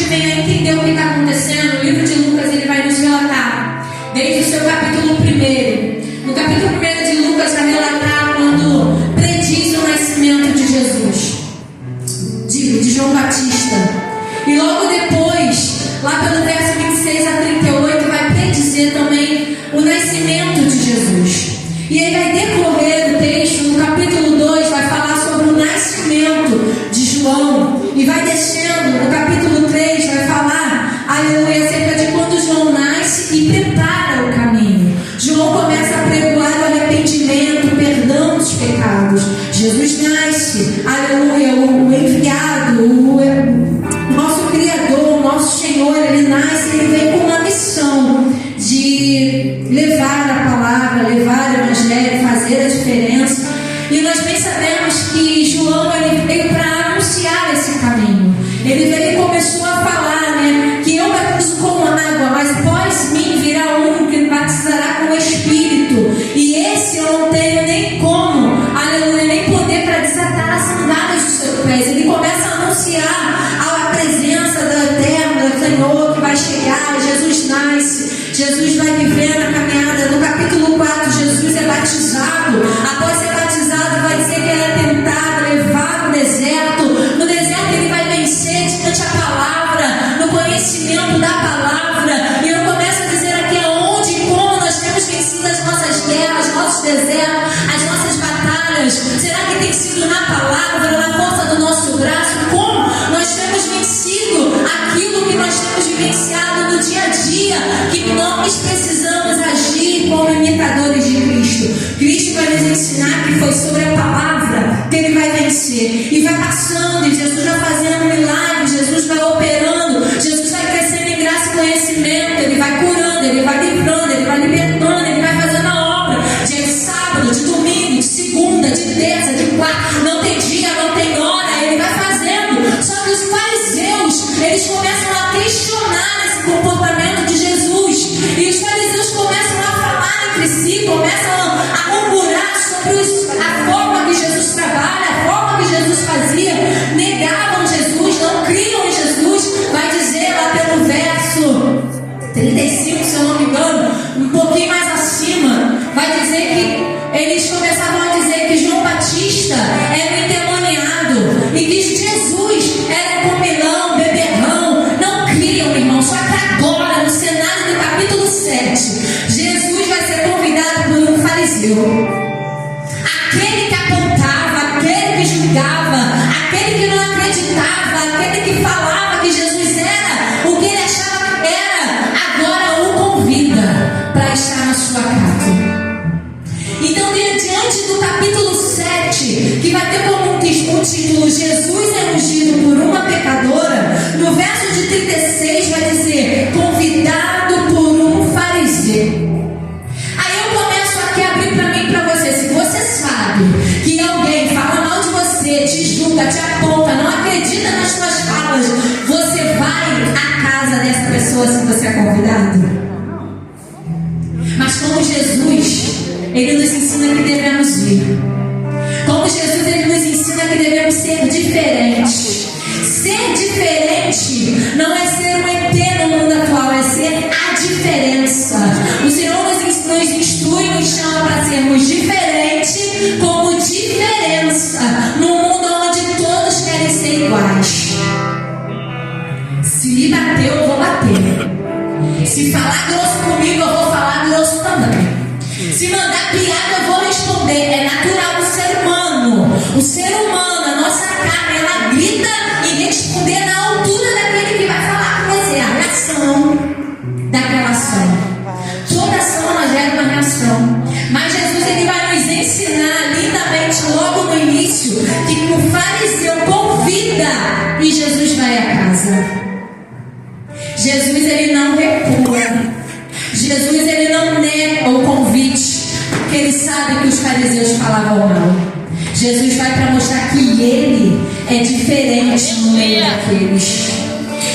venha entender o que está acontecendo, o livro de Lucas ele vai nos relatar, desde o seu capítulo 1. No capítulo 1 de Lucas vai relatar quando prediz o nascimento de Jesus, de João Batista. E logo depois, lá pelo verso 26 a 38, vai predizer também o nascimento de Jesus. E aí vai decorrer o texto, no capítulo 2, vai falar sobre o nascimento de João. E vai descendo, no capítulo 3, vai falar, aleluia, acerca de quando João nasce e prepara o caminho. João começa a pregoar o arrependimento, o perdão dos pecados. Jesus nasce, aleluia, o enviado, o nosso Criador, o nosso Senhor, ele nasce, ele vem com uma missão de levar a palavra, levar o evangelho, fazer a diferença. E nós bem sabemos que João ele veio para anunciar esse caminho. Ele veio e começou a falar, né, que eu batizo com água, mas após mim virá um que batizará com o Espírito. E esse eu não tenho nem como, aleluia, nem poder para desatar as sandálias dos seus pés. Ele começa a anunciar a presença da eterna, do Senhor que vai chegar. Jesus nasce, Jesus vai viver na caminhada. No capítulo 4, Jesus é batizado. Após ser batizado, vai dizer que ele é tentado, levado ao deserto. No deserto ele vai vencer diante da palavra, no conhecimento da palavra. E eu começo a dizer aqui aonde e como nós temos vencido as nossas guerras, nossos desertos, as nossas batalhas. Será que tem sido na palavra, na força do nosso braço? Como nós temos vencido aquilo que nós temos vivenciado no dia a dia, que nós precisamos agir como imitadores de Cristo. Cristo vai nos ensinar que foi sobre a palavra que ele vai vencer. E vai passando, e Jesus vai fazendo milagres, Jesus vai operando, Jesus vai crescendo em graça e conhecimento, ele vai curando, ele vai livrando, ele vai libertando, ele vai fazendo a obra. Dia de sábado, de domingo, de segunda, de terça, de quarta, não tem dia, não tem hora, ele vai fazendo. Só que os fariseus, eles começam a questionar esse comportamento de Jesus. E os fariseus começam a falar entre si, começam a murmurar sobre a forma que Jesus trabalha, a forma que Jesus fazia. Negavam Jesus, não criam em Jesus. Vai dizer lá pelo verso 35, se eu não me engano, um pouquinho mais acima, vai dizer que eles começavam a dizer que João Batista era endemoniado e que Jesus era comilão, beberrão. Não criam, irmão. Só que agora, no cenário do capítulo 7, Jesus vai ser convidado por um fariseu, aquele que apontava, aquele que julgava, aquele que não acreditava, aquele que falava que Jesus era o que ele achava que era. Agora o convida para estar na sua casa. Então, diante do capítulo 7, que vai ter como um título Jesus é ungido por uma pecadora, no verso de 36 vai dizer convidado por um fariseu. Aí eu começo aqui a abrir para mim e para você. Se você sabe que alguém fala mal de você, te julga, te aponta, não acredita nas suas falas, você vai à casa dessa pessoa se você é convidado? Mas como Jesus, ele nos ensina que devemos ir. Como Jesus, ele nos ensina que devemos ser diferentes. Ser diferente não é ser um ET no mundo atual, é ser a diferença. O Senhor nos instrui, nos chama para sermos diferentes como diferença num mundo onde todos querem ser iguais. Se me bater, eu vou bater. Se falar grosso comigo, eu vou falar grosso também. Se mandar piada, eu vou responder. É natural do ser humano. O ser humano, a nossa carne, ela grita e responder na altura daquele que vai falar com você. A reação daquela ação. Toda ação ela gera uma reação. Mas Jesus, ele vai nos ensinar lindamente logo no início que o fariseu convida e Jesus vai à casa. Jesus, ele não recua. Jesus, ele não nega o convite, porque ele sabe que os fariseus falavam mal. Jesus vai para mostrar que ele é diferente no meio daqueles.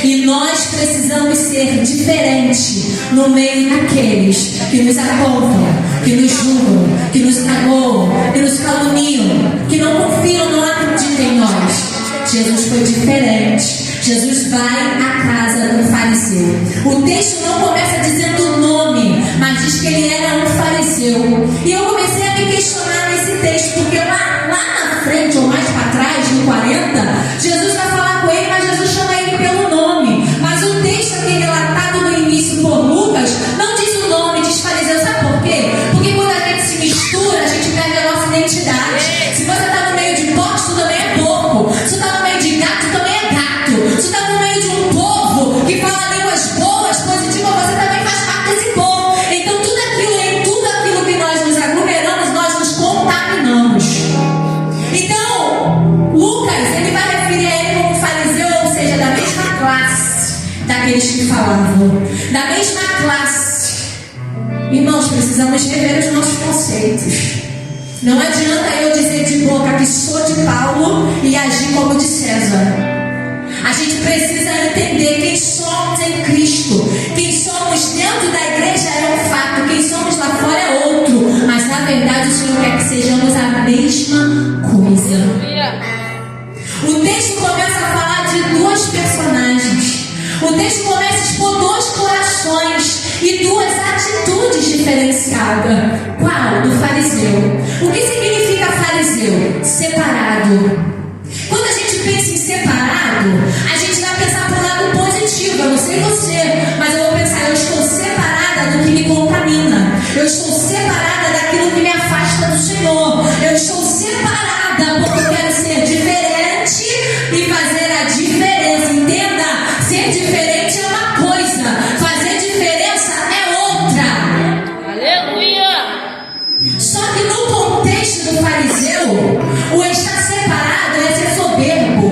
E nós precisamos ser diferentes no meio daqueles que nos apontam, que nos julgam, que nos magoam, que nos caluniam, que não confiam, não acreditam em nós. Jesus foi diferente. Jesus vai à casa falavam, da mesma classe. Irmãos, precisamos rever os nossos conceitos. Não adianta eu dizer de boca que sou de Paulo e agir como de César. A gente precisa entender quem somos em Cristo. Quem somos dentro da igreja é um fato, quem somos lá fora é outro. Mas na verdade o Senhor quer que sejamos a mesma coisa. O texto começa a falar de duas personagens. O texto começa a expor dois corações e duas atitudes diferenciadas. Qual? Do fariseu. O que significa fariseu? Separado. Quando a gente pensa em separado, a gente vai pensar por um lado positivo. Eu não sei você, mas eu vou pensar, eu estou separada do que me contamina. Eu estou separada daquilo que me afasta do Senhor. Eu estou separada porque eu quero ser diferente e fazer a diferença. Entenda, ser diferente é uma coisa, fazer diferença é outra. Aleluia! Só que no contexto do fariseu, o estar separado é ser soberbo.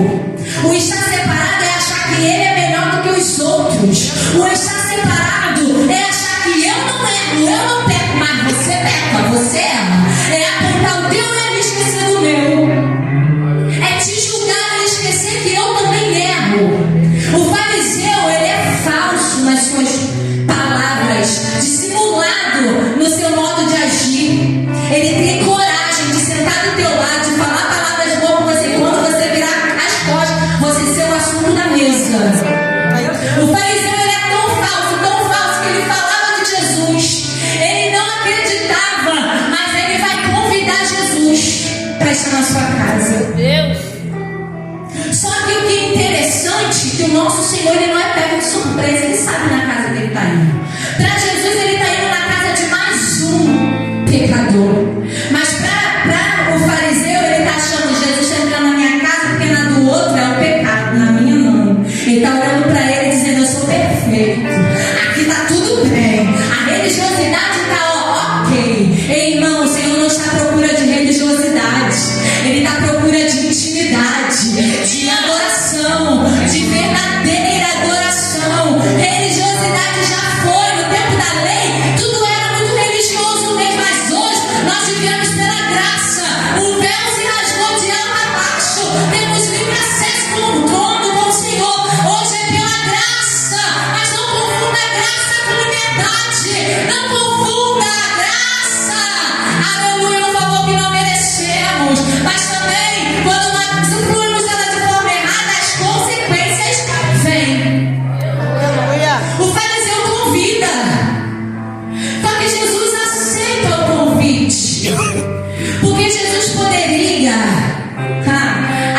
O estar separado é achar que ele é melhor do que os outros. O estar separado é achar que eu não erro, eu não peco, mas você peca, você erra. É apontar o teu erro e esquecer do meu. É te julgar e esquecer que eu também erro. O fariseu, ele é falso nas suas palavras, dissimulado no seu modo de agir. Ele tem coragem de sentar do teu lado, de falar palavras boas com você. Quando você virar as costas, você ser o assunto da mesa. O fariseu, ele é tão falso que ele falava de Jesus. Ele não acreditava, mas ele vai convidar Jesus para estar na sua casa. Deus! Só que o que é interessante é que o nosso Senhor, ele não é pego de surpresa, ele sabe na casa que ele está indo. Para Jesus, ele está indo na casa de mais um pecador. Mas para o fariseu, ele está achando, Jesus está entrando na minha casa porque na do outro é o pecado, na minha não. Ele está olhando para ele dizendo, eu sou perfeito, aqui está tudo bem, a religiosidade está ok. Ei, irmão, o Senhor não está à procura de religiosidade, ele está à procura de intimidade, de adoração, de verdadeira adoração. Religiosidade já foi, no tempo da lei, tudo era muito religioso mesmo, mas hoje nós vivemos pela graça. O véu se rasgou de alto a baixo, temos livre acesso com o trono, com o Senhor. Hoje é pela graça, mas não confunda a graça com liberdade. Não confunda a graça, aleluia, um favor que não merecemos, mas também quando nós usufruímos dela de forma errada, as consequências vêm. O fariseu convida, só que Jesus aceita o convite, porque Jesus poderia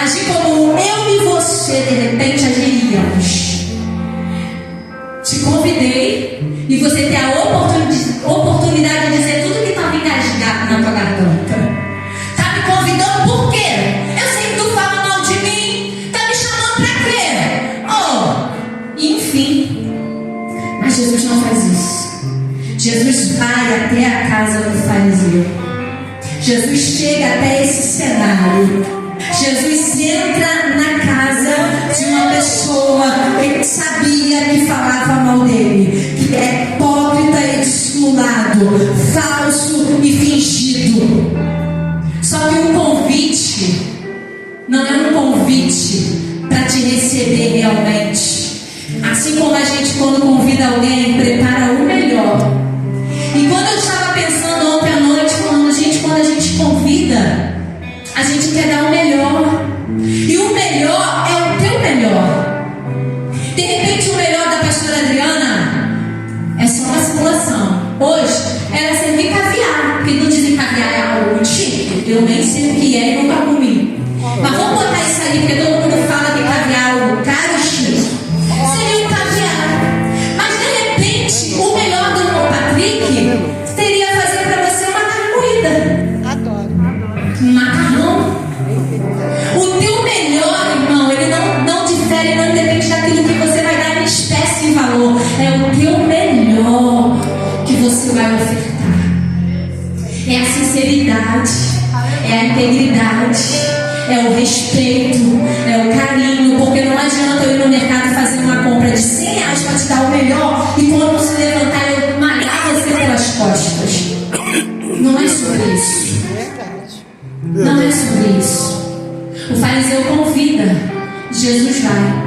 agir como eu e você de repente agiríamos. Te convidei e você tem a oportunidade de dizer tudo que estava engasgado na tua garganta. Tá me convidando por quê? Eu sei que tu fala mal de mim. Tá me chamando pra quê? Oh, enfim. Mas Jesus não faz isso. Jesus vai até a casa do fariseu. Jesus chega até esse cenário. Jesus entra na casa de uma pessoa que sabia que falava mal dele, que é hipócrita e dissimulado, falso e fingido. Só que um convite não é um convite para te receber realmente. Assim como a gente, quando convida alguém, prepara o melhor. E quando eu estava pensando ontem à noite, falando, gente, quando a gente convida, a gente quer dar o melhor. E o melhor é o teu melhor. De repente, o melhor da pastora Adriana é só uma simulação. Hoje, ela servir caviar. Porque não dizem caviar é algo muito chique. Eu nem sei o que é e nunca comi. Mas vamos botar isso aí, porque todo mundo fala que caviar é algo caro e chique. Seria um caviar. Mas, de repente, o melhor do irmão Patrick seria fazer para você uma carne moída. Adoro. Um macarrão. O teu melhor, irmão, ele não difere, não depende daquilo que você vai dar em espécie e valor. É o teu melhor que você vai ofertar. É a sinceridade, é a integridade, é o respeito, é o carinho, porque não adianta eu ir no mercado fazer uma compra de R$100 para te dar o melhor e quando você levantar eu malhar você pelas costas. Não é sobre isso. Não é sobre isso. O fariseu convida, Jesus vai.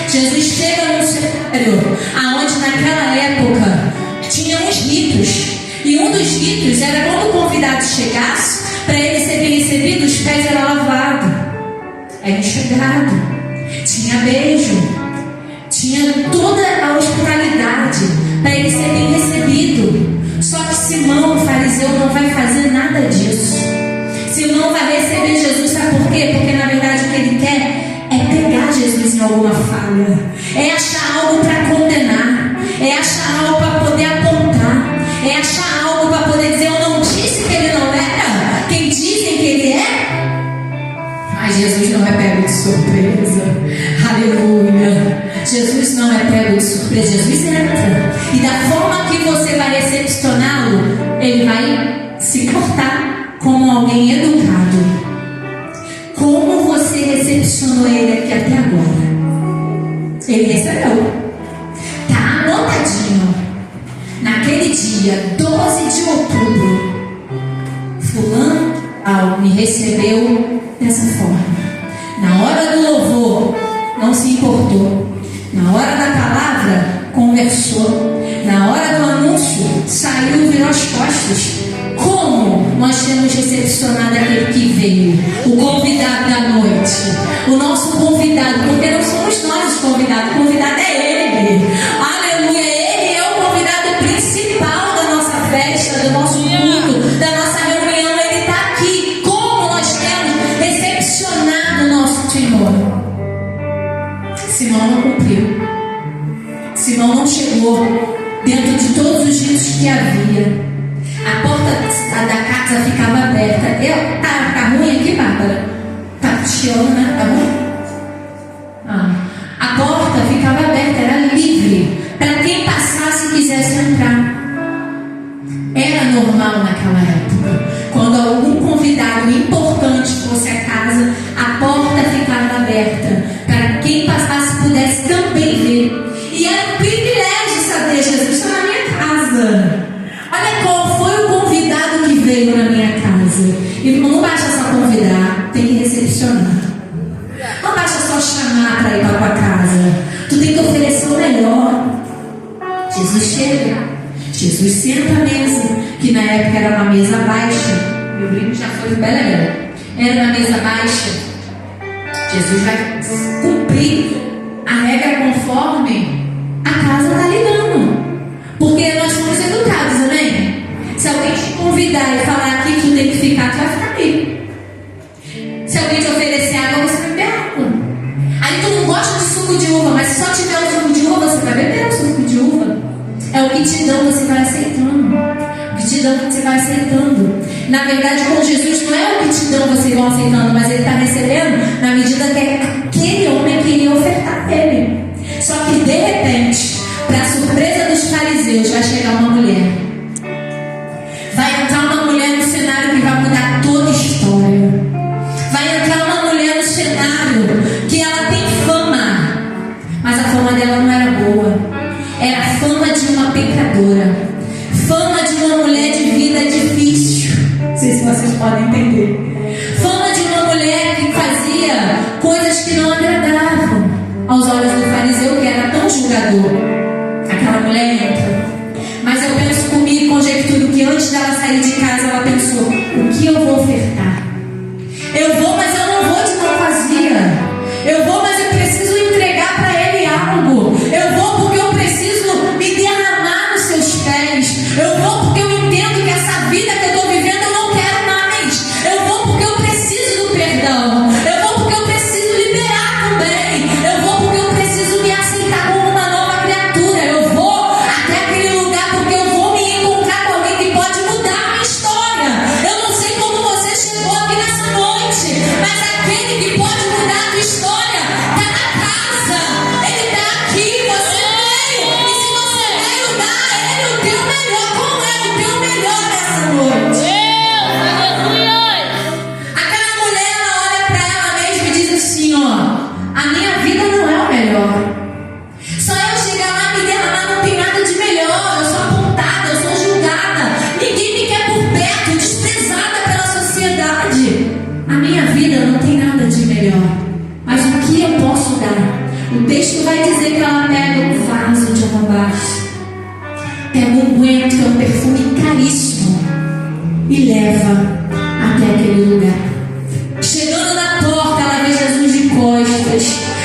Jesus chega no cenário aonde naquela época tinha uns ritos. E um dos ritos era quando o convidado chegasse, para ele ser bem recebido, os pés eram lavados, era enxugado, tinha beijo, tinha toda a hospitalidade para ele ser bem recebido. Só que Simão, o fariseu, não vai fazer nada disso. Simão vai receber Jesus, sabe por quê? Porque na verdade o que ele quer é pegar Jesus em alguma falha, é achar algo para condenar, é achar algo para poder apontar, é achar algo para poder dizer: eu não disse que ele não era quem dizem que ele é. Mas Jesus não é pego de surpresa. Aleluia. Jesus não é pego de surpresa. Jesus entra, e da forma que você vai recepcioná-lo, ele vai se portar como alguém educado. Como você recepcionou ele aqui até agora? Ele recebeu. Está anotadinho. Naquele dia, 12 de outubro, fulano me recebeu dessa forma. Na hora do louvor, não se importou. Na hora da palavra, conversou. Na hora do anúncio, saiu, virou as costas. Como nós temos recepcionado aquele que veio, o convidado da noite, o nosso convidado, porque não somos nós os convidados, o convidado é ele. Aleluia, ele é o convidado principal da nossa festa, do nosso culto, da nossa reunião. Ele está aqui. Como nós temos recepcionado o nosso Senhor? Simão não cumpriu. Simão não chegou dentro de todos os ritos que havia. A porta da casa ficava aberta. Tá ruim aqui, Bárbara? Tá chiando, né? Tá ruim? A porta ficava aberta, era livre para quem passasse e quisesse entrar. Era normal naquela época. Quando algum convidado importante fosse à casa, a porta ficava aberta para quem passasse pudesse também ver. E era um privilégio saber: Jesus está na minha casa. Olha qual foi o convidado que veio na minha casa. Irmão, não basta só convidar, tem que recepcionar. Não basta só chamar para ir para a tua casa. Tu tem que oferecer o melhor. Jesus chega, Jesus senta à mesa, que na época era uma mesa baixa. Meu brinco já foi do Belém. Era uma mesa baixa. Jesus vai cumprir a regra conforme a casa está lidando. Porque nós somos educados, amém? Se alguém te convidar e falar aqui que tu tem que ficar, tu vai ficar aqui. Se alguém te oferecer água, você vai beber água. Aí tu não gosta de suco de uva, mas se só tiver o suco de uva, você vai beber o suco de uva. É o que te dão, você vai aceitando. O que te dão, você vai aceitando. Na verdade, com Jesus não é o que te dão, vocês vão aceitando, mas ele está recebendo na medida que aquele homem queria ofertar a ele. Só que de repente, para surpresa dos fariseus, vai chegar uma mulher. Vai entrar uma mulher no cenário que vai mudar toda a história. Vai entrar uma mulher no cenário que ela tem fama, mas a fama dela não era boa. Era a fama de uma pecadora, fama de uma mulher de vida difícil. Não sei se vocês podem entender. Fama de uma mulher que fazia coisas que não agradavam aos olhos do fariseu, que era tão julgador. Aquela mulher entra. Mas eu penso comigo, conjecturo que antes dela sair de casa, ela pensou: o que eu vou ofertar? Eu vou, mas eu não vou de mão vazia. Eu vou, mas eu preciso entregar para ele algo. Eu vou porque eu preciso me derramar nos seus pés. Eu vou porque eu entendo que essa vida que eu estou vivendo eu não quero mais. Eu vou porque eu preciso do perdão. Eu vou porque eu preciso liberar também. Eu vou porque eu preciso me aceitar como uma nova criatura. Eu vou até aquele lugar porque eu vou me encontrar com alguém que pode mudar a minha história. Eu não sei como você chegou aqui nessa noite, mas vai dizer que ela pega um vaso de alabastro, pega um unguento, que é um perfume caríssimo, e leva até aquele lugar. Chegando na porta, ela vê Jesus de costas,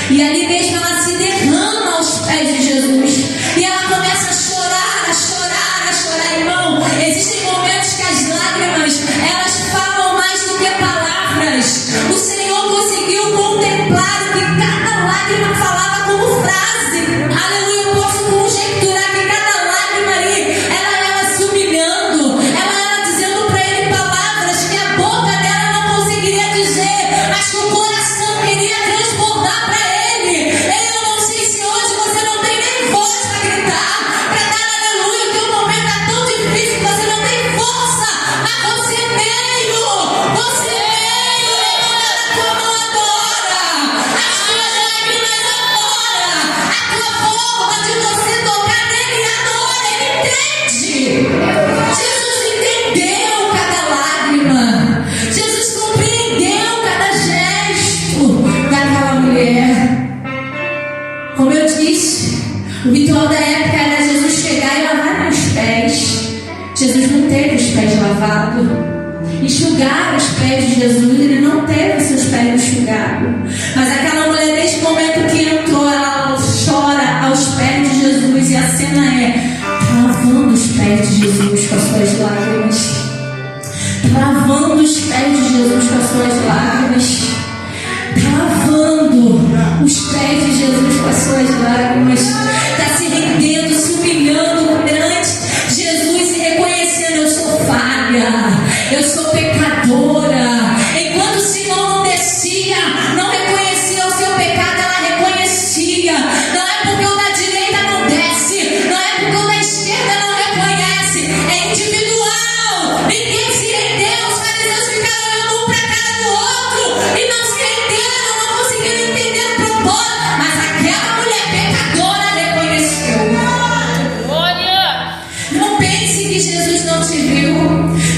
e ali mesmo ela se derrama aos pés de Jesus, e ela começa a chorar, a chorar, a chorar. Irmão, existem momentos que as lágrimas, elas falam mais do que palavras. O Senhor conseguiu contemplar o que cada lágrima falava como frase. Aleluia, eu posso conjecturar que cada lágrima ali, ela era se humilhando, ela era dizendo para ele palavras que a boca dela não conseguiria dizer, mas que o coração queria transbordar para ele. Eu não sei se hoje você não tem nem voz para gritar, para dar aleluia, que o momento é tão difícil que você não tem força, mas você veio, levanta a tua mão agora, as tuas lágrimas agora, a tua forma de você tocar nele agora, ele entende. Jesus entendeu cada lágrima, Jesus compreendeu cada gesto daquela mulher. Como eu disse, o ritual da época era Jesus chegar e lavar os pés. Jesus não teve os pés lavados. Enxugar os pés de Jesus, ele não teve seus pés enxugados. Mas aquela mulher, desde o momento que entrou, ela chora aos pés de Jesus. E a cena é lavando os pés de Jesus com as suas lágrimas. Lavando os pés de Jesus com as suas lágrimas. Lavando os pés de Jesus com as suas lágrimas. Está se rendendo, se humilhando perante Jesus e reconhecendo: eu sou falha, eu sou pecadora. Enquanto o Senhor não descia, não reconhecia o seu pecado, ela reconhecia. Não é porque o da direita não desce, não é porque o da esquerda não reconhece, é individual. Ninguém se rendeu, os fariseus ficaram olhando um para a cara do outro e não se renderam, não conseguiram entender o propósito, mas aquela mulher pecadora reconheceu. Não pense que Jesus não te viu,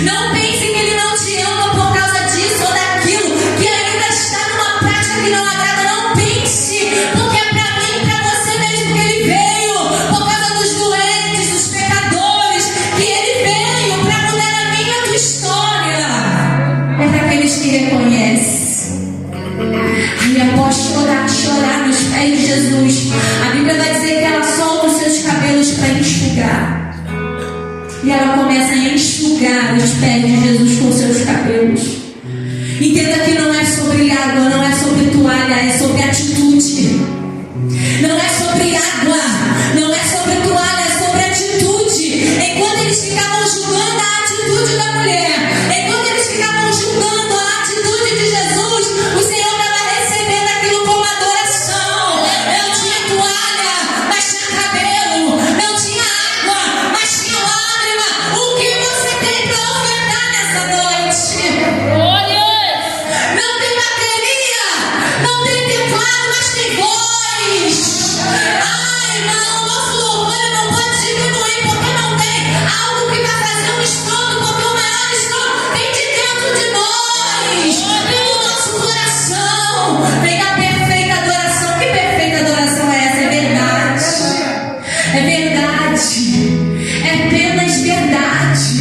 não pense que ele não te ama por causa disso ou daquilo, que ainda está numa prática que não agrada. Não pense, porque é para mim e para você mesmo que ele veio, por causa dos doentes, dos pecadores, que ele veio para mudar a minha e a tua história. É para aqueles que reconhecem. Aí após chorar nos pés de Jesus, a Bíblia vai dizer que ela solta os seus cabelos para enxugar. E ela começa a enxugar os pés de Jesus com seus cabelos. Entenda que não é sobre água, não é sobre toalha, é sobre atitude. Não é sobre água, não é sobre toalha, é sobre atitude. Enquanto eles ficavam julgando a atitude da mulher, enquanto eles ficavam julgando a atitude de Jesus, o Senhor estava recebendo aquilo como adoração. Não tinha toalha, mas tinha cabelo. Não tinha água, mas tinha lágrima. O que você tem para ofertar nessa noite? Não tem bateria, não tem teclado, mas tem voz. Ai, irmão, nosso louvor não pode diminuir porque não tem algo que vai fazer um estrondo, porque o maior estrondo vem de dentro de nós, vem do nosso coração, vem da perfeita adoração. Que perfeita adoração é essa? É verdade, é verdade, é apenas verdade.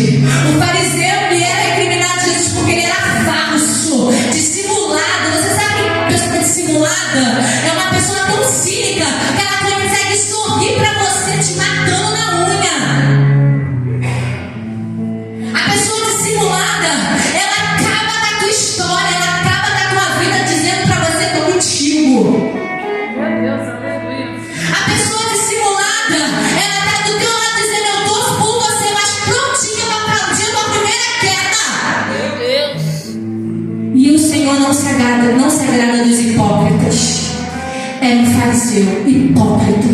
O fariseu, ele era recriminado de Jesus porque ele era falso, dissimulado. Você sabe que a pessoa dissimulada é uma pessoa tão cínica que ela consegue sorrir pra você te matando na unha. A pessoa dissimulada, ela acaba com a tua história, ela acaba com a tua vida dizendo pra você: tô contigo. A pessoa dissimulada, ela tá do teu lado dizendo: eu tô por você, mas prontinha pra aplaudir a tua primeira queda. E o Senhor não se agrada dos hipócritas. Era um fariseu hipócrita,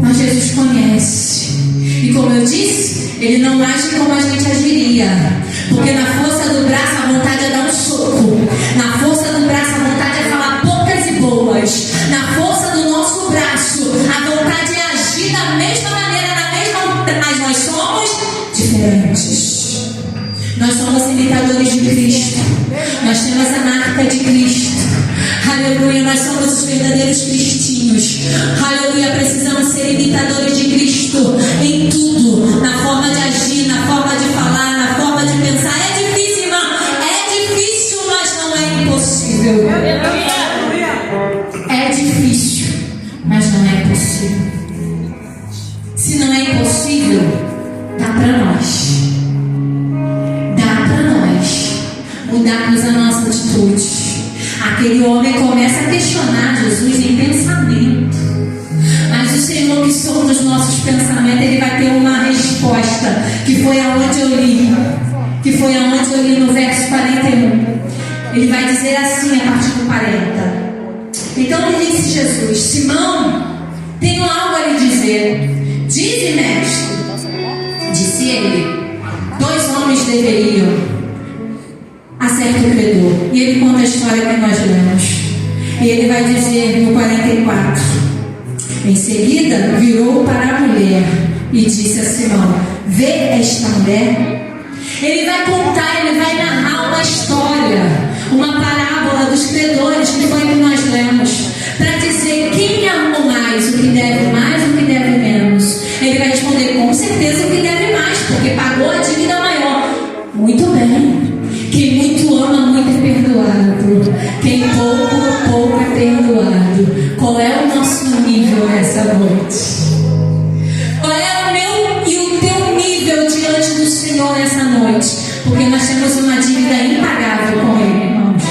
mas Jesus conhece. E como eu disse, ele não age como a gente agiria, porque na força do braço a vontade é dar um soco, na força do braço a vontade é falar poucas e boas, na força do nosso braço a vontade é agir da mesma maneira, mas nós somos diferentes. Nós somos imitadores de Cristo, nós temos a marca de Cristo. Aleluia, nós somos os verdadeiros cristinhos. Aleluia, precisamos ser imitadores de Cristo em tudo, na forma de agir, na forma de falar, na forma de pensar. É difícil, irmão, é difícil, mas não é impossível. É difícil, mas não é impossível. Se não é impossível, dá para nós. Dá para nós mudarmos a nossa atitude. Aquele homem começa a questionar Jesus em pensamento. Mas o Senhor que sonda os nossos pensamentos, Ele vai ter uma resposta. Que foi aonde eu li. Que foi aonde eu li no verso 41. Ele vai dizer assim a partir do 40. Então lhe disse Jesus: Simão, tenho algo a lhe dizer. Dize, mestre. Disse ele: 2 homens deveriam a certo credor. E ele conta a história que nós lemos. E ele vai dizer no 44. Em seguida virou para a mulher e disse a Simão: vê esta mulher? Ele vai contar, ele vai narrar uma história, uma parábola dos credores, que foi que nós lemos, para dizer quem amou mais, o que deve mais, o que deve menos. Ele vai responder: com certeza o que deve mais, porque pagou a dívida maior. Muito bem. Quem muito ama, muito é perdoado. Quem pouco, pouco é perdoado. Qual é o nosso nível nessa noite? Qual é o meu e o teu nível diante do Senhor nessa noite? Porque nós temos uma dívida impagável com Ele, irmãos.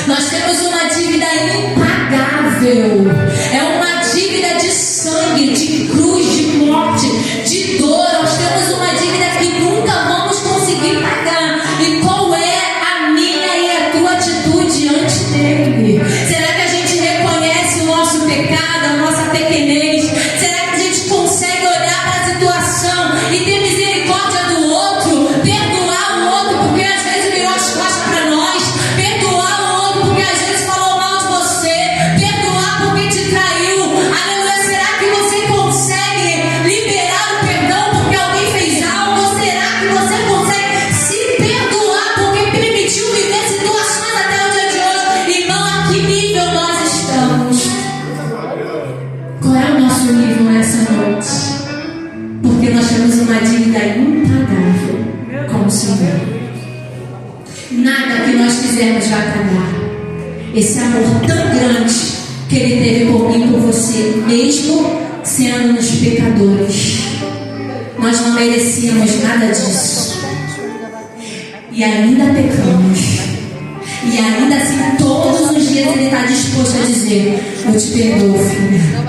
Nós temos uma dívida impagável. É uma dívida de sangue, de cruz, de morte, de dor. Nós temos uma dívida que nunca vamos conseguir pagar. E qual é a minha e a tua atitude diante dele? Será que a gente reconhece o nosso pecado, a nossa pequenez? Será que a gente consegue olhar para a situação e ter misericórdia do outro? Perdoar o outro porque às vezes virou as costas para nós. Perdoar o outro porque às vezes falou mal de você. Perdoar porque te traiu. Aleluia. Será que você consegue liberar o perdão porque alguém fez algo? Ou será que você consegue se perdoar porque permitiu viver situações até o dia de hoje? Irmão, a que nível nós estamos? Qual é o nosso nível nessa noite? Porque nós temos uma dívida impagável com o Senhor. Nada que nós fizermos vai pagar esse amor tão grande que Ele teve por mim e por você, mesmo sendo os pecadores. Nós não merecíamos nada disso. E ainda pecamos. E ainda assim, todos os dias Ele está disposto a dizer: eu te perdoo, filha.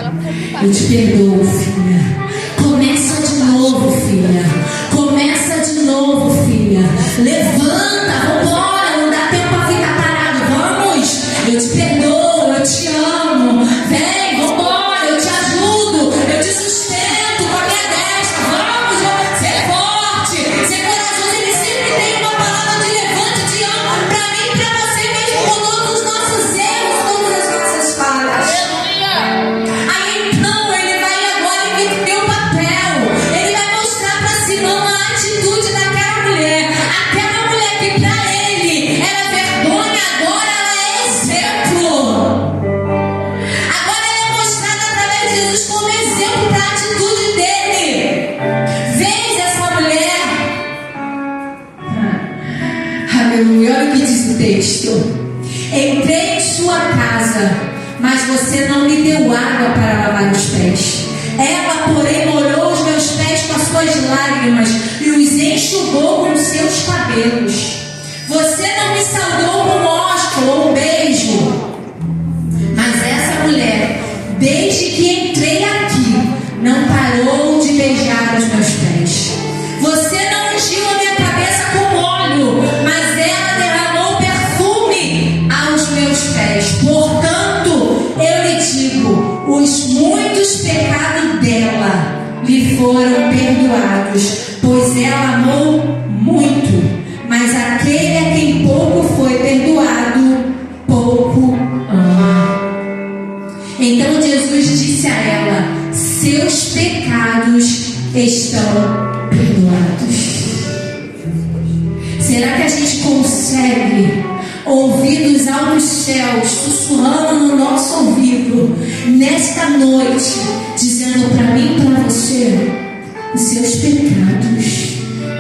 Eu te perdoo, filha. Começa de novo, filha. Começa de novo, filha. Levanta, vambora. Não dá tempo para ficar parado. Vamos. Eu te perdoo, eu te amo. Vem, vambora. Eu te ajudo. Eu te sustento com a minha destra. Vamos, ser forte, ser corajoso. Ele sempre tem uma palavra de levante, de amo para mim e para você, mesmo com todos os nossos erros, todas as nossas falhas. Aí então Ele vai agora inverter o papel. Ele vai mostrar para Simão a atitude daquela mulher. Aquela mulher que para ele era vergonha, agora ela é exemplo. Agora ela é mostrada através de Jesus como exemplo para a atitude dele. Vês essa mulher? Aleluia. Olha o que diz o texto: entrei em sua casa, mas você não me deu água para lavar os pés. Ela, porém, molhou os meus pés com as suas lágrimas e os enxugou com os seus cabelos. Você não me saudou com ósculo ou beijo. Mas essa mulher, desde que entrei aqui, não parou de beijar os meus pés. Você não ungiu a minha cabeça com óleo, mas ela derramou perfume aos meus pés. Portanto, eu lhe digo: os muitos pecados dela lhe foram perdoados, pois ela amou muito. Mas aquele a quem pouco foi perdoado, pouco ama. Então Jesus disse a ela: seus pecados estão perdoados. Será que a gente consegue ouvir dos altos céus, sussurrando no nosso ouvido, nesta noite, dizendo para mim e para você: os seus pecados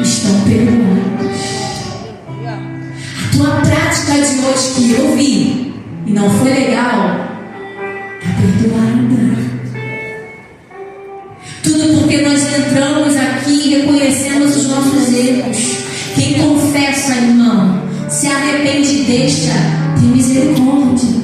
estão perdoados. A tua prática de hoje que eu vi e não foi legal, está perdoada. Tudo porque nós entramos aqui e reconhecemos os nossos erros. Quem confessa, irmão, se arrepende e deixa, tem misericórdia.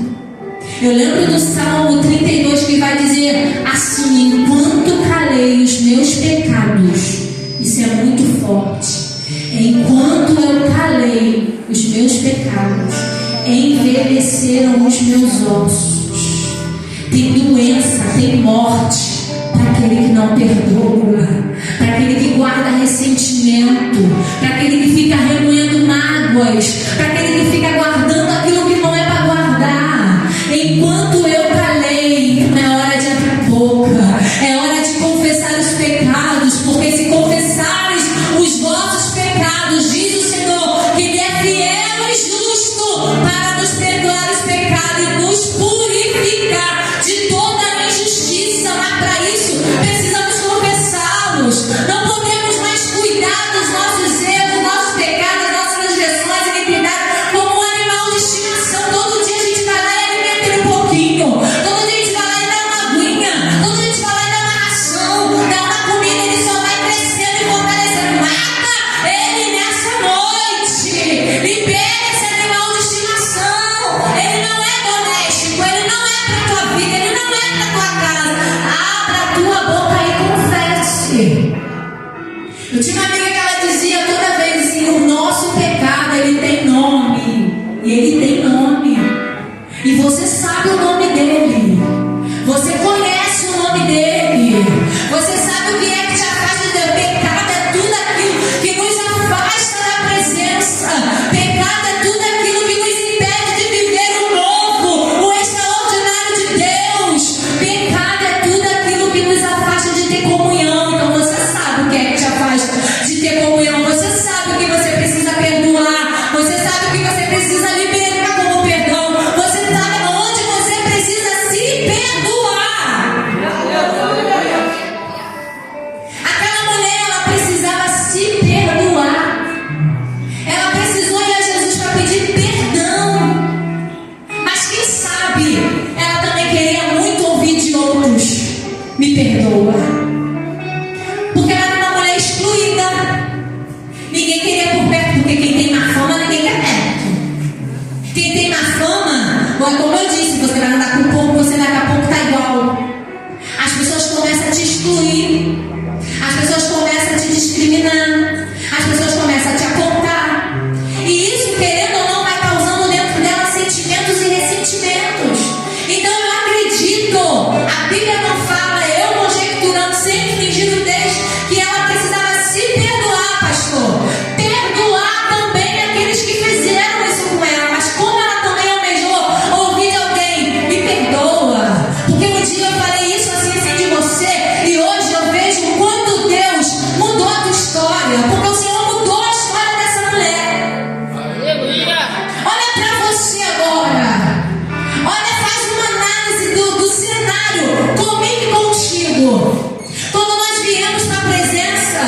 Eu lembro do Salmo 32 que vai dizer assim: enquanto calei os meus pecados, isso é muito forte. Enquanto eu calei os meus pecados, envelheceram os meus ossos. Tem doença, tem morte para aquele que não perdoa, para aquele que guarda ressentimento, para aquele que fica remoendo mágoas, para aquele que fica guardando aquilo que não é para guardar. Enquanto eu calei, não é hora de abrir a boca, é hora de confessar os pecados, porque se confessares os vossos pecados, diz o Senhor, que Ele é fiel e justo para nos perdoar os pecados e nos purificar de toda a injustiça. Mas para isso precisamos confessá-los. Não podemos mais cuidar dos nossos erros, nossos pecados, nossas transgressões e iniquidades como um animal de estimação. Todo dia a gente vai lá e alimenta ele um pouquinho. Todo dia a gente vai lá e dá uma aguinha. Todo dia a gente vai lá e dá uma ração, dá uma comida. Ele só vai crescendo e fortalecendo. Mata ele nessa noite. Libera esse animal de estimação. Ele não é doméstico, ele não é para tua vida, ele não é para tua casa. Abra a tua boca e confesse. Eu tinha uma amiga que ela dizia toda vez assim: o nosso pecado, ele tem nome. E ele tem nome. E você sabe o nome dele. Você conhece o nome dele. Você sabe o que é que te afasta de Deus. Pecado é tudo aquilo que nos afasta da presença. Pecado é tudo aquilo que nos impede de viver o novo, o extraordinário de Deus. Pecado é tudo aquilo que nos afasta de ter comunhão. Então você sabe o que é que te afasta de ter comunhão. Você sabe o que você precisa perdoar. Você sabe o que você precisa liberar como perdão. Você sabe onde você precisa se perdoar. Aquela mulher, ela precisava se perdoar. Ela precisou ir a Jesus para pedir perdão. Mas quem sabe ela também queria muito ouvir de outros: me perdoa. Porque ela era uma mulher excluída. Ninguém queria por perto, porque quem tem má fama, ninguém quer perto. Quem tem má fama, como eu disse, você vai andar com um pouco, você daqui a pouco tá igual. As pessoas começam a te excluir. As pessoas começam a te discriminar. As pessoas começam a te apontar. E isso, querendo ou não, vai causando dentro dela sentimentos e ressentimentos. Então eu acredito, a Bíblia não fala, eu conjecturando sem fingir nudez, que ela precisava se perdoar, pastor. Perdoar também aqueles que fizeram isso com ela. Mas como ela também almejou ouvir de alguém: me perdoa. Porque um dia eu falei isso assim de você, e hoje eu vejo o quanto Deus mudou a tua história. Porque o Senhor mudou a história dessa mulher. Olha para você agora. Olha, faz uma análise do cenário comigo e contigo. Quando nós viemos para a presença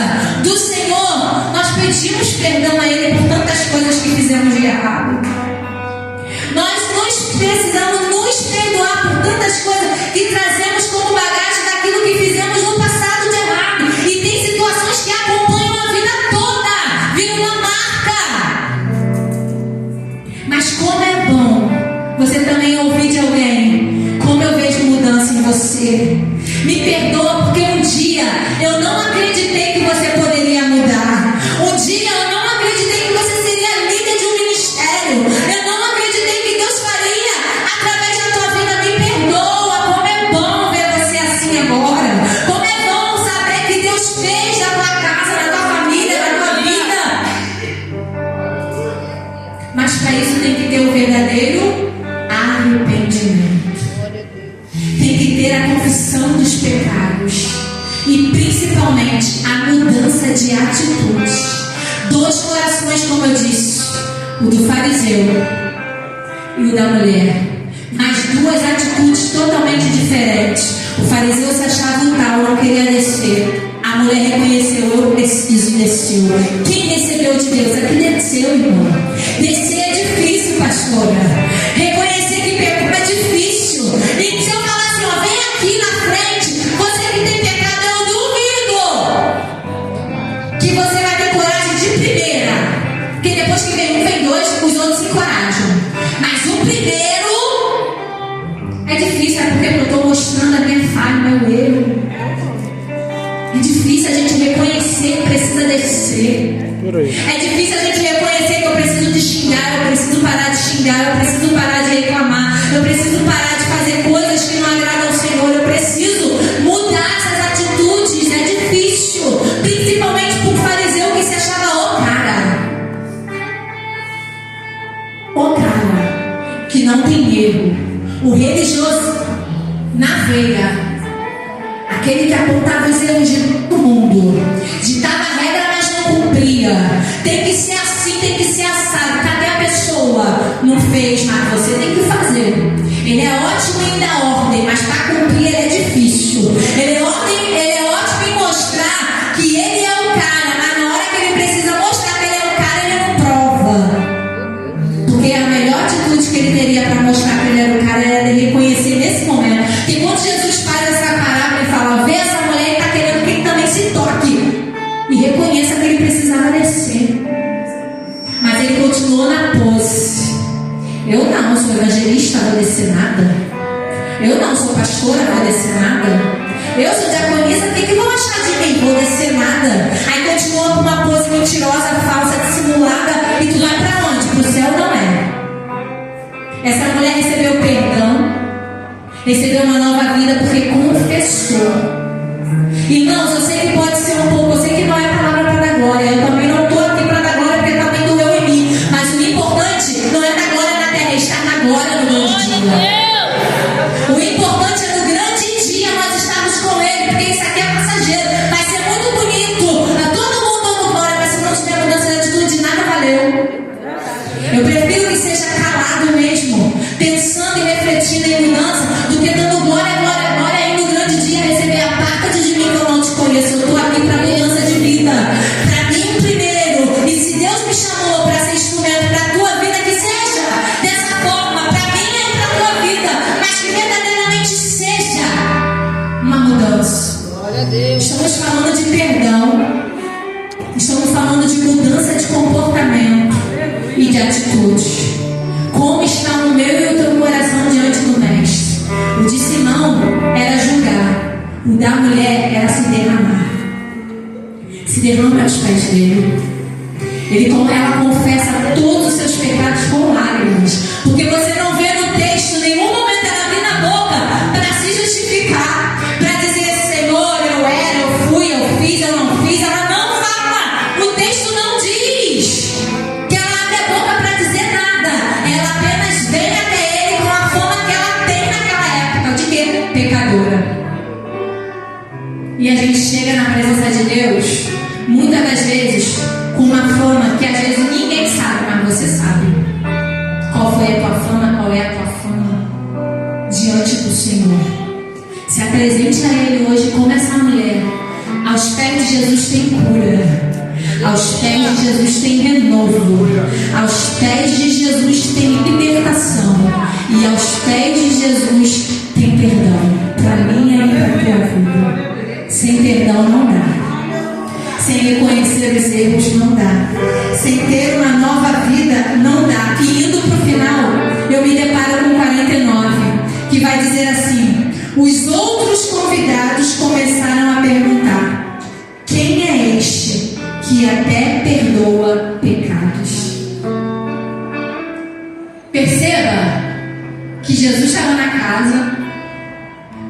do Senhor, nós pedimos perdão a Ele por tantas coisas que fizemos de errado. Nós precisamos nos perdoar por tantas coisas que trazemos como bagagem daquilo que fizemos no passado de errado. E tem situações que acompanham a vida toda, viram uma marca. Mas como é bom você também ouvir de alguém: como eu vejo mudança em você. Me perdoa porque um dia eu não acreditei que você poderia mudar. Um dia eu não acreditei que você seria líder de um ministério. Eu não acreditei que Deus faria através da tua vida. Me perdoa. Como é bom ver você assim agora. Como é bom saber que Deus fez na tua casa, na tua família, na tua vida. Mas para isso tem que ter o verdadeiro arrependimento. Tem que ter a confissão dos pecados e principalmente a mudança de atitude. Dois corações, como eu disse: o do fariseu e o da mulher, mas duas atitudes totalmente diferentes. O fariseu se achava um tal, não queria descer. A mulher reconheceu, eu preciso descer. Quem recebeu de Deus? Aqui desceu, irmão. Descer é difícil, pastora. Reconhecer que pecou é difícil. E se eu falar assim, ó, vem aqui na frente, você que tem pecado, eu duvido que você vai ter coragem de primeira. Porque depois que vem um, vem dois, os outros se encorajam. Mas o primeiro é difícil, é porque eu estou mostrando a minha falha, meu erro. É difícil a gente reconhecer que precisa descer. É difícil a gente reconhecer que eu preciso de xingar, eu preciso parar de xingar, eu preciso parar de reclamar, eu preciso parar de fazer coisas que não agradam ao Senhor, eu preciso mudar essas atitudes. É difícil, principalmente para o fariseu que se achava o cara que não tem erro. O religioso navega. Aquele que apontava os erros de todo mundo, ditava a regra, mas não cumpria. Tem que ser assim, tem que ser assado. Cadê a pessoa? Não fez, mas você tem que fazer. Ele é ótimo em dar ordem, mas para cumprir ele é difícil. Ele é ótimo em mostrar que ele é o cara, mas na hora que ele precisa mostrar que ele é o cara, ele não prova. Porque a melhor atitude que ele teria para mostrar que ele era o cara era ele reconhecer nesse momento. Que quando Jesus faz essa parábola e fala, vê essa mulher que está querendo que ele também se toque, e reconheça que ele precisava descer. Mas ele continuou na pose. Eu não sou evangelista, não vou descer nada. Eu não sou pastora, não vou descer nada. Eu sou diaconisa, o que vão achar de mim? Vou descer nada. Aí continua com uma pose mentirosa, falsa, dissimulada, e tu vai para onde? Para o céu não é. Essa mulher recebeu perdão, recebeu uma nova vida porque confessou. Irmãos, eu sei que pode ser um pouco, eu sei que não é palavra para dar glória. Eu também não estou aqui para dar glória porque também doeu em mim. Mas o importante não é dar glória na terra, é estar na glória no grande dia. O importante é no grande dia nós estarmos com Ele, porque isso aqui é passageiro. Vai ser muito bonito, tá todo mundo dando glória, mas se não tiver mudança de atitude, nada valeu. Eu prefiro que seja calado mesmo, pensando e refletindo em mudança, do que dando glória, glória, glória, e no grande dia receber a parte de mim que eu não te conheço. Eu estou aqui para mudança de vida, para mim primeiro. E se Deus me chamou para ser instrumento para a tua vida, que seja dessa forma, para mim e para a tua vida, mas que verdadeiramente seja uma mudança. Glória a Deus. Estamos falando de perdão, estamos falando de mudança de comportamento e de atitude. Como está o meu e o teu coração diante do Mestre? O de Simão era julgar, o da mulher era se derramar. Se derrama aos pés dele. Ela confessa todos os seus pecados com lágrimas, porque você não vê no texto nenhum momento ela abrir na boca para se justificar, para dizer, Senhor, eu era, eu fui, eu fiz, eu não fiz. Ela não fala, o texto não diz que ela abre a boca para dizer nada. Ela apenas vem até ele com a fama que ela tem naquela época. De quê? Pecadora. E a gente chega na presença de Deus, muitas das vezes, com uma fama que às vezes ninguém sabe, mas você sabe. Qual foi a tua fama? Qual é a tua fama diante do Senhor? Se apresente a Ele hoje como essa mulher. Aos pés de Jesus tem cura. Aos pés de Jesus tem renovo. Aos pés de Jesus tem libertação. E aos pés de Jesus tem perdão. Para mim e para a tua vida. Sem perdão não dá. Sem reconhecer os erros não dá. Sem ter uma nova vida não dá. E indo para o final, eu me deparo com 49, que vai dizer assim: os outros convidados começaram a perguntar: quem é este que até perdoa pecados? Perceba que Jesus estava na casa,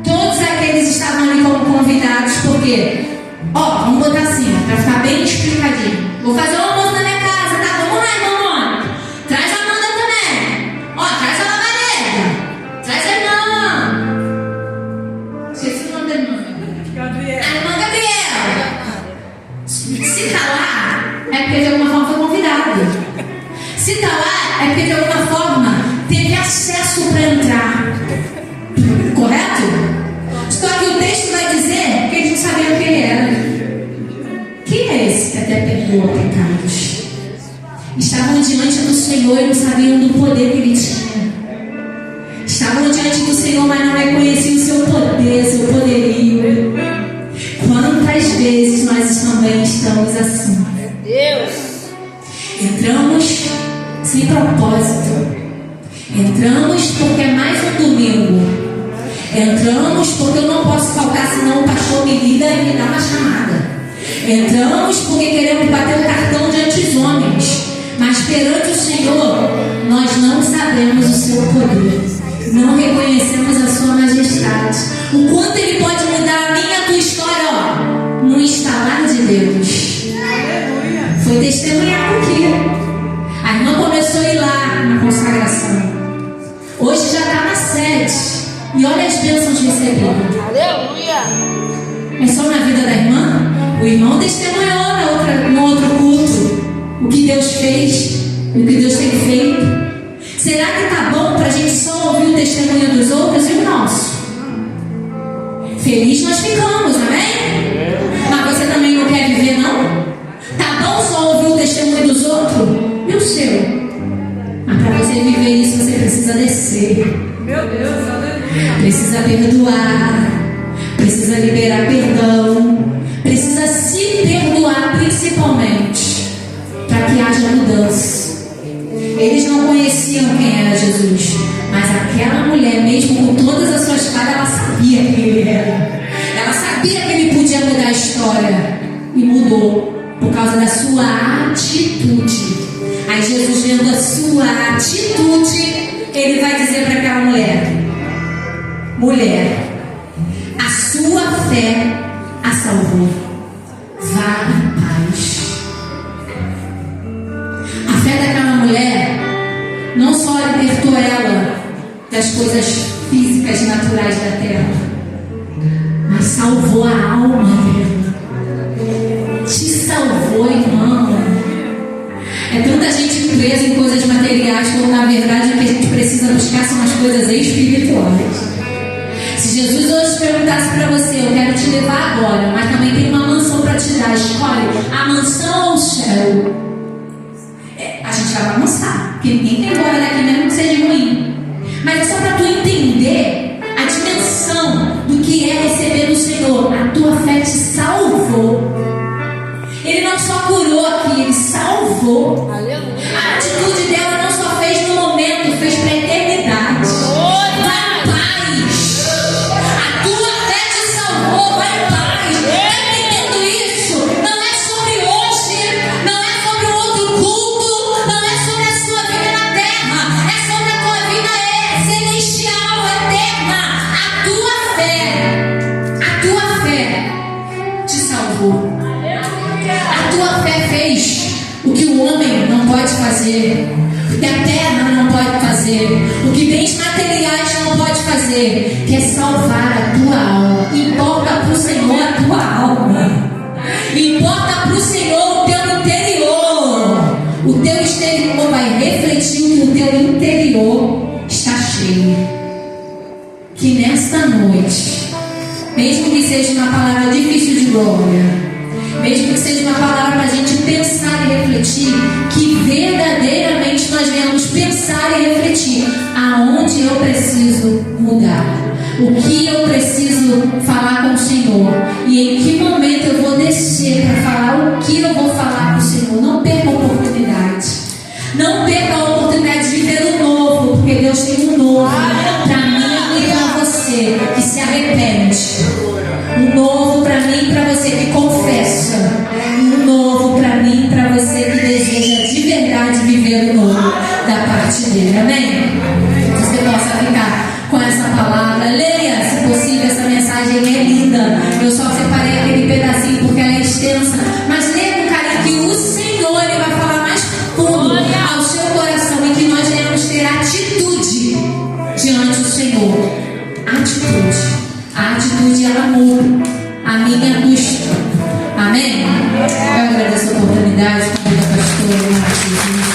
todos aqueles estavam ali como convidados, porque vamos botar assim, para ficar bem explicadinho. Vou fazer um almoço na minha casa, tá? Vamos lá, irmão. Traz a Amanda também. Traz a Lavareda. Traz a irmã. Esqueci o nome da irmã. Gabriela. A irmã Gabriela. Se tá lá, é porque de alguma forma foi convidado. Se tá lá, é porque de alguma forma teve ação Senhor e não sabiam do poder que Ele tinha. Estavam diante do Senhor, mas não reconheciam o seu poder, seu poderio. Quantas vezes nós também estamos assim? Deus. Entramos sem propósito. Entramos porque é mais um domingo. Entramos porque eu não posso faltar, senão o pastor me liga e me dá uma chamada. Entramos porque queremos bater o cartão diante dos homens. Mas perante o Senhor, nós não sabemos o seu poder. Não reconhecemos a sua majestade. O quanto Ele pode mudar a minha e a tua história, ó, no instalar de Deus. Foi testemunhado aqui. A irmã começou a ir lá na consagração. Hoje já está na sede. E olha as bênçãos recebidas. Aleluia. É só na vida da irmã? O irmão testemunhou no outro culto o que Deus fez, o que Deus tem feito. Será que está bom para a gente só ouvir o testemunho dos outros e o nosso? Feliz nós ficamos, amém? Mas você também não quer viver, não? Tá bom só ouvir o testemunho dos outros e o seu? Mas para você viver isso, você precisa descer. Meu Deus, aleluia. Precisa perdoar, precisa liberar perdão, precisa se perdoar principalmente, para que haja mudança. Eles não conheciam quem era Jesus, mas aquela mulher, mesmo com todas as suas falhas, ela sabia quem Ele era. Ela sabia que Ele podia mudar a história, e mudou por causa da sua atitude. Aí Jesus, vendo a sua atitude, Ele vai dizer para aquela mulher: mulher, a sua fé a salvou. Vá em paz. A fé daquela mulher não só libertou ela das coisas físicas e naturais da terra, mas salvou a alma dela. Te salvou, irmão. É tanta gente presa em coisas materiais, quando na verdade o que a gente precisa buscar são as coisas espirituais. Se Jesus hoje perguntasse para você: eu quero te levar agora, mas também tem uma mansão para te dar, escolhe a mansão ou o céu? A gente vai avançar, porque ninguém quer ir embora daqui mesmo que seja ruim. Mas é só para tu entender a dimensão do que é receber do Senhor. A tua fé te salvou. Ele não só curou aqui, Ele salvou. Aleluia. A atitude dela não só fez no momento, fez para a eternidade. Vai em paz. A tua fé te salvou. Vai em paz. Está entendendo isso? Não é sobre hoje, não é sobre um outro culto, não é sobre a sua vida na terra, é sobre a tua vida celestial, eterna. A tua fé te salvou. A tua fé fez o que o homem não pode fazer, o que a terra não pode fazer, o que bens materiais não pode fazer, que é salvar a tua alma. Importa para o Senhor a tua alma, importa para o Senhor o teu interior. O teu exterior vai refletir o que o teu interior está cheio. Que nesta noite, mesmo que seja uma palavra difícil de glória, mesmo que seja uma palavra para a gente pensar e refletir, que verdadeiramente nós venhamos pensar e refletir aonde eu preciso mudar, o que eu preciso falar com o Senhor e em que momento eu vou descer para falar o que eu vou falar para o Senhor. Não perca a oportunidade, não perca a oportunidade de ver o novo, porque Deus tem um novo para mim e para você que se arrepende. Um novo para mim e para você que confessa. Um novo para mim e para você que deseja de verdade viver o novo da parte dele. Amém? Você possa ficar com essa palavra. Leia, se possível, essa mensagem é linda. Eu só separei aquele pedacinho porque ela é extensa. Mas leia com carinho que o Senhor Ele vai falar mais fundo ao seu coração e que nós devemos ter atitude diante do Senhor. Atitude. A atitude ela muda a minha